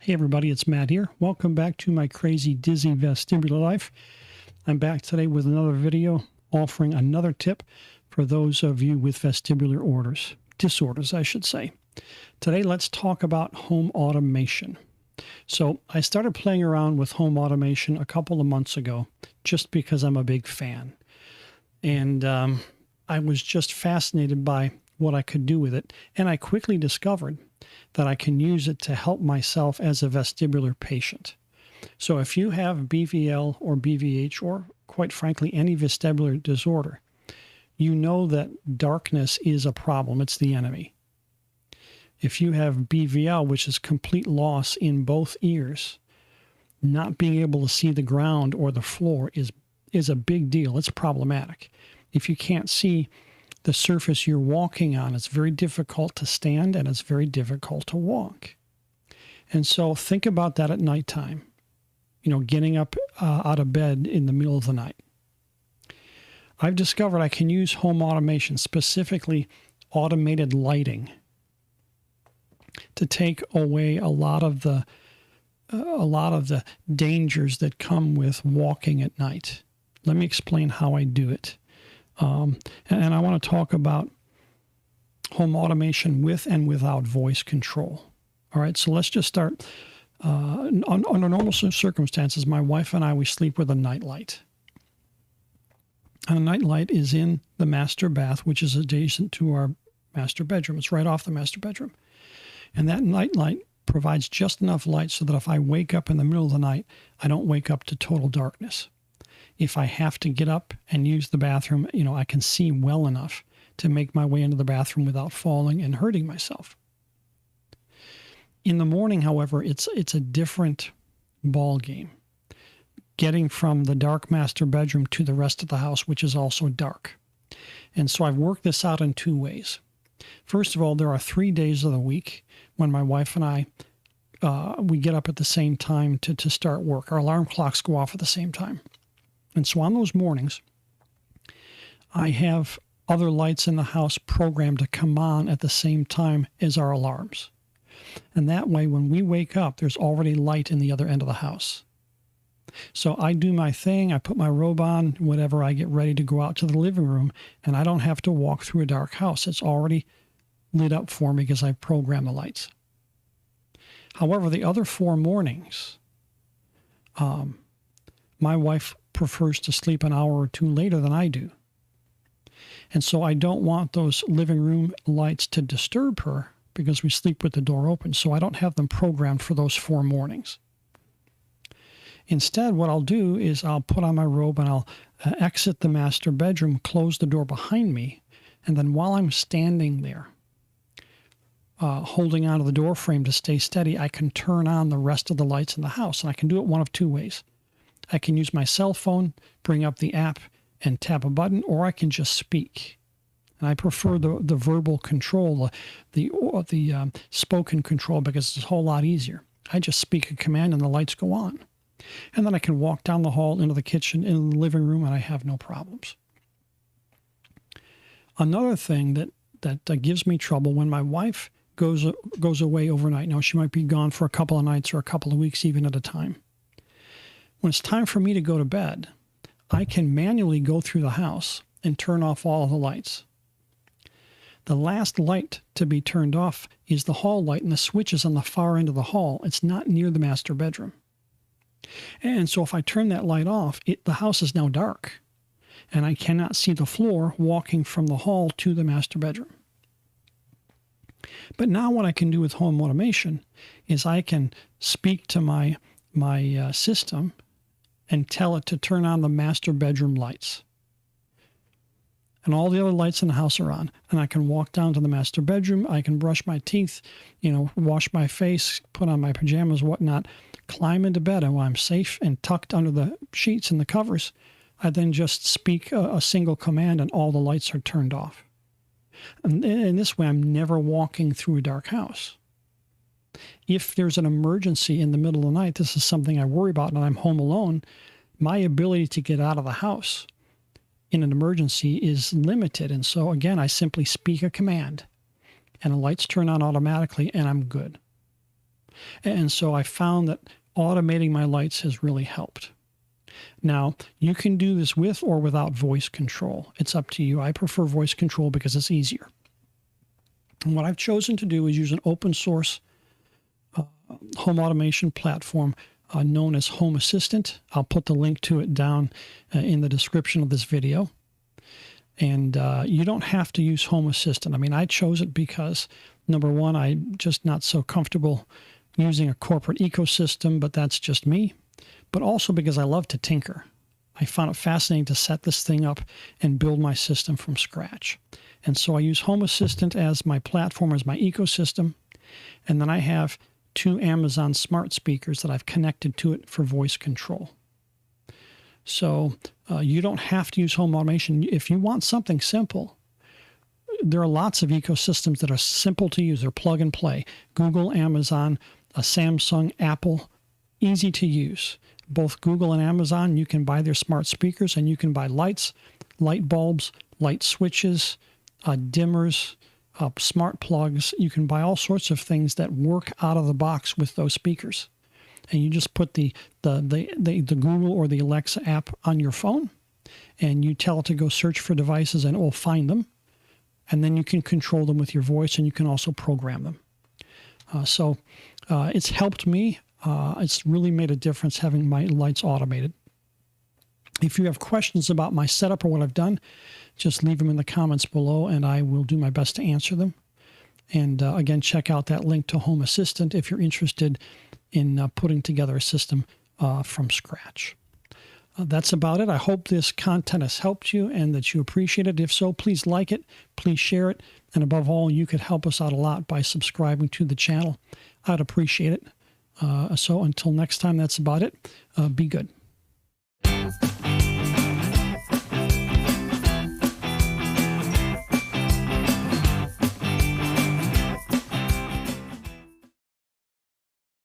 Hey everybody, it's Matt here. Welcome back to my crazy, dizzy vestibular life. I'm back today with another video offering another tip for those of you with vestibular disorders, I should say. Today, let's talk about home automation. So I started playing around with home automation a couple of months ago just because I'm a big fan. And I was just fascinated by what I could do with it. And I quickly discovered that I can use it to help myself as a vestibular patient. So if you have BVL or BVH, or quite frankly, any vestibular disorder, you know that darkness is a problem. It's the enemy. If you have BVL, which is complete loss in both ears, not being able to see the ground or the floor is a big deal. It's problematic. If you can't see the surface you're walking on, it's very difficult to stand and it's very difficult to walk. And so think about that at nighttime, getting up out of bed in the middle of the night. I've discovered I can use home automation, specifically automated lighting, to take away a lot of the dangers that come with walking at night. Let me explain how I do it. And I want to talk about home automation with and without voice control. All right, so let's just start. Under normal circumstances, my wife and I, we sleep with a night light. And a night light is in the master bath, which is adjacent to our master bedroom. It's right off the master bedroom. And that night light provides just enough light so that if I wake up in the middle of the night, I don't wake up to total darkness. If I have to get up and use the bathroom, I can see well enough to make my way into the bathroom without falling and hurting myself. In the morning, however, it's a different ball game. Getting from the dark master bedroom to the rest of the house, which is also dark. And so I've worked this out in two ways. First of all, there are 3 days of the week when my wife and I, we get up at the same time to start work. Our alarm clocks go off at the same time. And so on those mornings, I have other lights in the house programmed to come on at the same time as our alarms. And that way, when we wake up, there's already light in the other end of the house. So I do my thing, I put my robe on, whatever, I get ready to go out to the living room, and I don't have to walk through a dark house. It's already lit up for me because I've programmed the lights. However, the other 4 mornings, my wife prefers to sleep an hour or two later than I do. And so I don't want those living room lights to disturb her because we sleep with the door open. So I don't have them programmed for those 4 mornings. Instead, what I'll do is I'll put on my robe and I'll exit the master bedroom, close the door behind me, and then while I'm standing there, holding onto the door frame to stay steady, I can turn on the rest of the lights in the house. And I can do it one of 2 ways. I can use my cell phone, bring up the app, and tap a button, or I can just speak. And I prefer the verbal control, the spoken control, because it's a whole lot easier. I just speak a command and the lights go on. And then I can walk down the hall into the kitchen, in the living room, and I have no problems. Another thing that gives me trouble when my wife goes away overnight. Now, she might be gone for a couple of nights or a couple of weeks even at a time. When it's time for me to go to bed, I can manually go through the house and turn off all of the lights. The last light to be turned off is the hall light, and the switch is on the far end of the hall. It's not near the master bedroom. And so if I turn that light off, the house is now dark, and I cannot see the floor walking from the hall to the master bedroom. But now what I can do with home automation is I can speak to my system and tell it to turn on the master bedroom lights. And all the other lights in the house are on. And I can walk down to the master bedroom. I can brush my teeth, wash my face, put on my pajamas, whatnot, climb into bed. And when I'm safe and tucked under the sheets and the covers, I then just speak a single command and all the lights are turned off. And in this way, I'm never walking through a dark house. If there's an emergency in the middle of the night, this is something I worry about, and I'm home alone, my ability to get out of the house in an emergency is limited. And so, again, I simply speak a command, and the lights turn on automatically, and I'm good. And so I found that automating my lights has really helped. Now, you can do this with or without voice control. It's up to you. I prefer voice control because it's easier. And what I've chosen to do is use an open source home automation platform known as Home Assistant. I'll put the link to it down in the description of this video. And you don't have to use Home Assistant. I mean, I chose it because, number one, I'm just not so comfortable using a corporate ecosystem, but that's just me. But also because I love to tinker. I found it fascinating to set this thing up and build my system from scratch. And so I use Home Assistant as my platform, as my ecosystem. And then I have 2 Amazon smart speakers that I've connected to it for voice control. So you don't have to use home automation. If you want something simple, there are lots of ecosystems that are simple to use. They're plug and play. Google, Amazon, Samsung, Apple, easy to use. Both Google and Amazon, you can buy their smart speakers, and you can buy lights, light bulbs, light switches, dimmers, smart plugs. You can buy all sorts of things that work out of the box with those speakers. And you just put the Google or the Alexa app on your phone, and you tell it to go search for devices, and it will find them. And then you can control them with your voice, and you can also program them. So it's helped me. It's really made a difference having my lights automated. If you have questions about my setup or what I've done, just leave them in the comments below, and I will do my best to answer them. And again, check out that link to Home Assistant if you're interested in putting together a system from scratch. That's about it. I hope this content has helped you and that you appreciate it. If so, please like it, please share it, and above all, you could help us out a lot by subscribing to the channel. I'd appreciate it. So until next time, that's about it. Be good.